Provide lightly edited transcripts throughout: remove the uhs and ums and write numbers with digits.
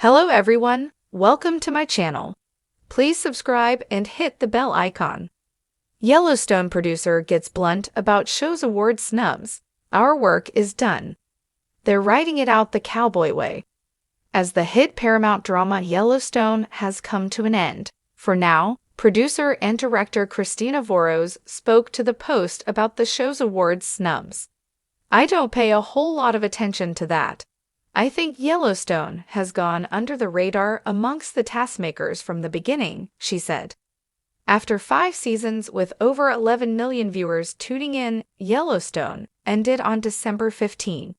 Hello everyone, welcome to my channel. Please subscribe and hit the bell icon. Yellowstone producer gets blunt about show's award snubs. Our work is done. They're writing it out the cowboy way. As the hit Paramount drama Yellowstone has come to an end, for now, producer and director Christina Voros spoke to the Post about the show's award snubs. "I don't pay a whole lot of attention to that. I think Yellowstone has gone under the radar amongst the taskmakers from the beginning," she said. After 5 seasons with over 11 million viewers tuning in, Yellowstone ended on December 15.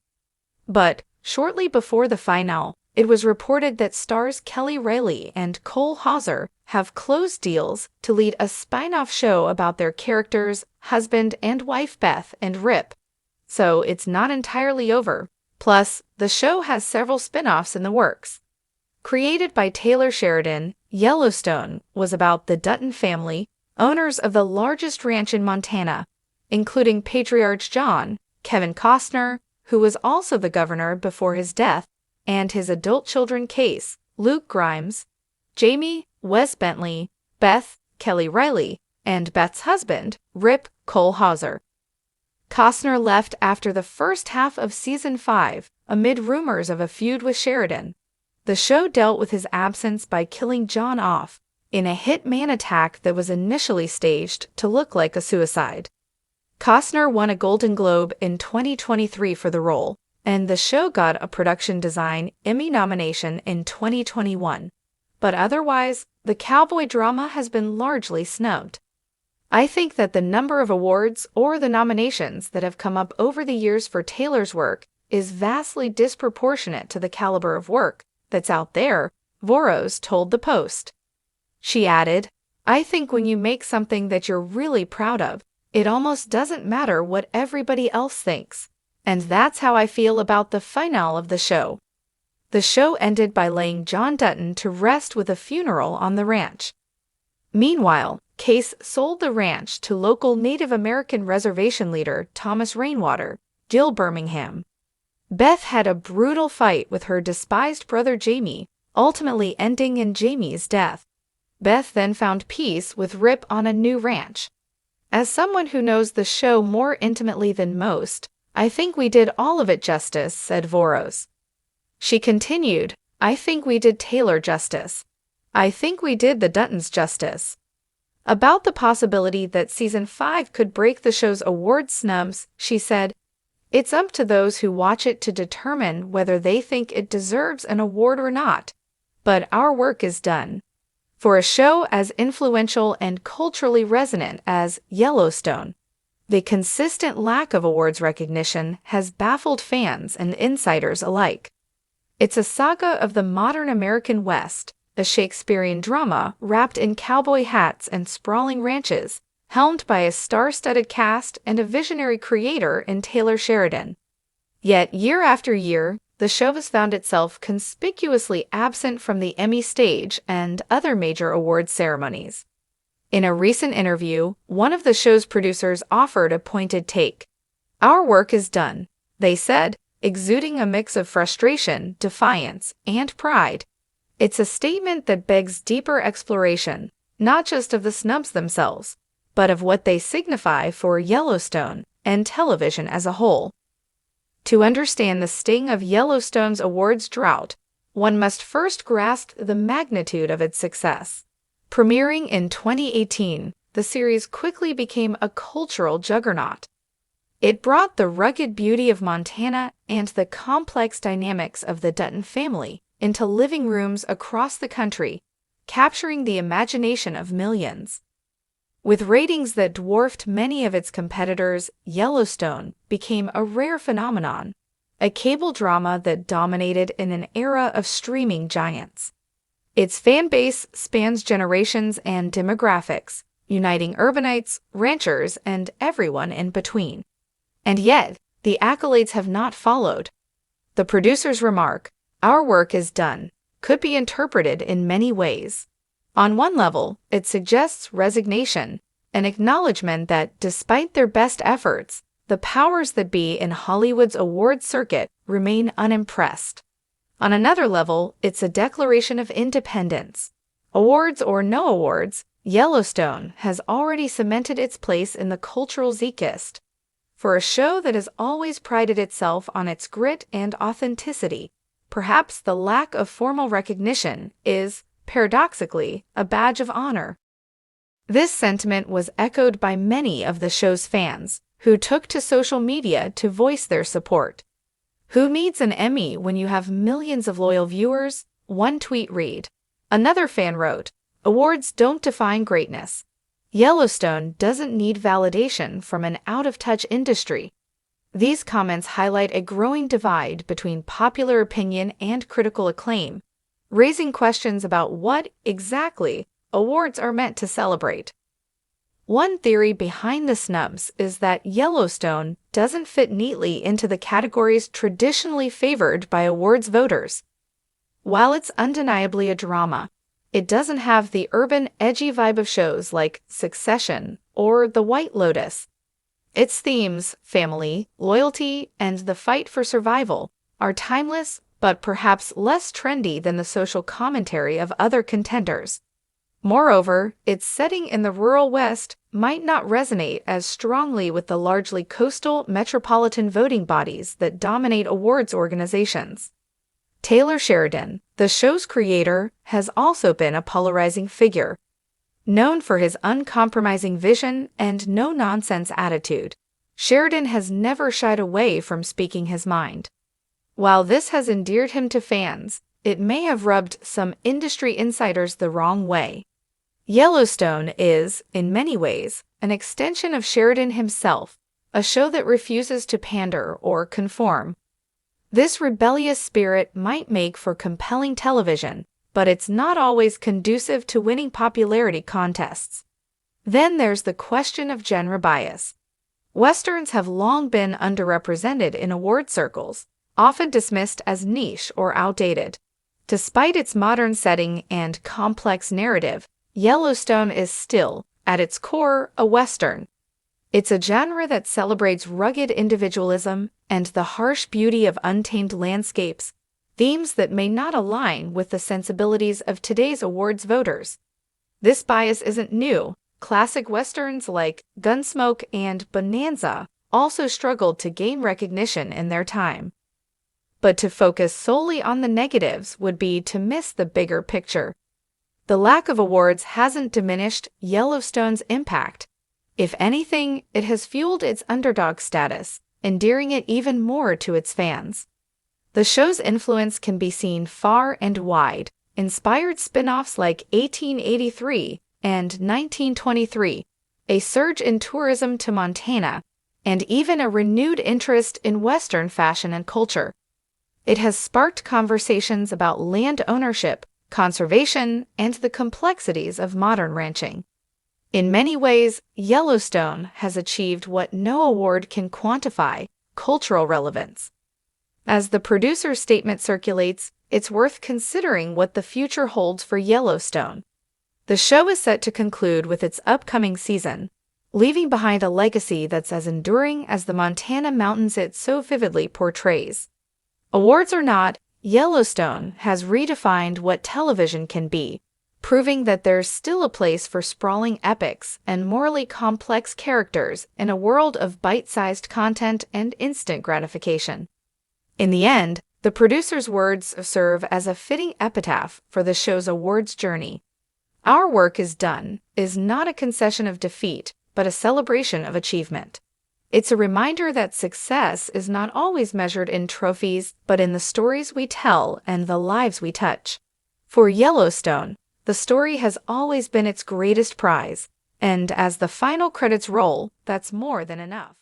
But, shortly before the finale, it was reported that stars Kelly Reilly and Cole Hauser have closed deals to lead a spin-off show about their characters, husband and wife Beth and Rip. So it's not entirely over. Plus, the show has several spin-offs in the works. Created by Taylor Sheridan, Yellowstone was about the Dutton family, owners of the largest ranch in Montana, including Patriarch John, Kevin Costner, who was also the governor before his death, and his adult children Case, Luke Grimes, Jamie, Wes Bentley, Beth, Kelly Reilly, and Beth's husband, Rip, Cole Hauser. Costner left after the first half of Season 5, amid rumors of a feud with Sheridan. The show dealt with his absence by killing John off in a hitman attack that was initially staged to look like a suicide. Costner won a Golden Globe in 2023 for the role, and the show got a Production Design Emmy nomination in 2021. But otherwise, the cowboy drama has been largely snubbed. I think that the number of awards or the nominations that have come up over the years for Taylor's work is vastly disproportionate to the caliber of work that's out there, Voros told the Post. She added, "I think when you make something that you're really proud of, it almost doesn't matter what everybody else thinks. And that's how I feel about the finale of the show." The show ended by laying John Dutton to rest with a funeral on the ranch. Meanwhile, Case sold the ranch to local Native American reservation leader Thomas Rainwater, Jill Birmingham. Beth had a brutal fight with her despised brother Jamie, ultimately ending in Jamie's death. Beth then found peace with Rip on a new ranch. "As someone who knows the show more intimately than most, I think we did all of it justice," said Voros. She continued, "I think we did Taylor justice. I think we did the Duttons justice." About the possibility that Season 5 could break the show's award snubs, she said, "It's up to those who watch it to determine whether they think it deserves an award or not. But our work is done." For a show as influential and culturally resonant as Yellowstone, the consistent lack of awards recognition has baffled fans and insiders alike. It's a saga of the modern American West, a Shakespearean drama wrapped in cowboy hats and sprawling ranches, helmed by a star-studded cast and a visionary creator in Taylor Sheridan. Yet year after year, the show has found itself conspicuously absent from the Emmy stage and other major awards ceremonies. In a recent interview, one of the show's producers offered a pointed take. "Our work is done," they said, exuding a mix of frustration, defiance, and pride. It's a statement that begs deeper exploration, not just of the snubs themselves, but of what they signify for Yellowstone and television as a whole. To understand the sting of Yellowstone's awards drought, one must first grasp the magnitude of its success. Premiering in 2018, the series quickly became a cultural juggernaut. It brought the rugged beauty of Montana and the complex dynamics of the Dutton family into living rooms across the country, capturing the imagination of millions. With ratings that dwarfed many of its competitors, Yellowstone became a rare phenomenon, a cable drama that dominated in an era of streaming giants. Its fan base spans generations and demographics, uniting urbanites, ranchers, and everyone in between. And yet, the accolades have not followed. The producer's remark, "Our work is done," could be interpreted in many ways. On one level, it suggests resignation, an acknowledgement that despite their best efforts, the powers that be in Hollywood's award circuit remain unimpressed. On another level, it's a declaration of independence. Awards or no awards, Yellowstone has already cemented its place in the cultural zeitgeist. For a show that has always prided itself on its grit and authenticity, perhaps the lack of formal recognition is, paradoxically, a badge of honor. This sentiment was echoed by many of the show's fans, who took to social media to voice their support. "Who needs an Emmy when you have millions of loyal viewers?" one tweet read. Another fan wrote, "Awards don't define greatness. Yellowstone doesn't need validation from an out-of-touch industry." These comments highlight a growing divide between popular opinion and critical acclaim, raising questions about what, exactly, awards are meant to celebrate. One theory behind the snubs is that Yellowstone doesn't fit neatly into the categories traditionally favored by awards voters. While it's undeniably a drama, it doesn't have the urban, edgy vibe of shows like Succession or The White Lotus. Its themes, family, loyalty, and the fight for survival, are timeless but perhaps less trendy than the social commentary of other contenders. Moreover, its setting in the rural West might not resonate as strongly with the largely coastal metropolitan voting bodies that dominate awards organizations. Taylor Sheridan, the show's creator, has also been a polarizing figure. Known for his uncompromising vision and no-nonsense attitude, Sheridan has never shied away from speaking his mind. While this has endeared him to fans, it may have rubbed some industry insiders the wrong way. Yellowstone is, in many ways, an extension of Sheridan himself, a show that refuses to pander or conform. This rebellious spirit might make for compelling television, but it's not always conducive to winning popularity contests. Then there's the question of genre bias. Westerns have long been underrepresented in award circles, often dismissed as niche or outdated. Despite its modern setting and complex narrative, Yellowstone is still, at its core, a Western. It's a genre that celebrates rugged individualism and the harsh beauty of untamed landscapes, themes that may not align with the sensibilities of today's awards voters. This bias isn't new. Classic Westerns like Gunsmoke and Bonanza also struggled to gain recognition in their time. But to focus solely on the negatives would be to miss the bigger picture. The lack of awards hasn't diminished Yellowstone's impact. If anything, it has fueled its underdog status, endearing it even more to its fans. The show's influence can be seen far and wide, inspired spin-offs like 1883 and 1923, a surge in tourism to Montana, and even a renewed interest in Western fashion and culture. It has sparked conversations about land ownership, conservation, and the complexities of modern ranching. In many ways, Yellowstone has achieved what no award can quantify: cultural relevance. As the producer's statement circulates, it's worth considering what the future holds for Yellowstone. The show is set to conclude with its upcoming season, leaving behind a legacy that's as enduring as the Montana mountains it so vividly portrays. Awards or not, Yellowstone has redefined what television can be, proving that there's still a place for sprawling epics and morally complex characters in a world of bite-sized content and instant gratification. In the end, the producer's words serve as a fitting epitaph for the show's awards journey. "Our work is done" is not a concession of defeat, but a celebration of achievement. It's a reminder that success is not always measured in trophies, but in the stories we tell and the lives we touch. For Yellowstone, the story has always been its greatest prize, and as the final credits roll, that's more than enough.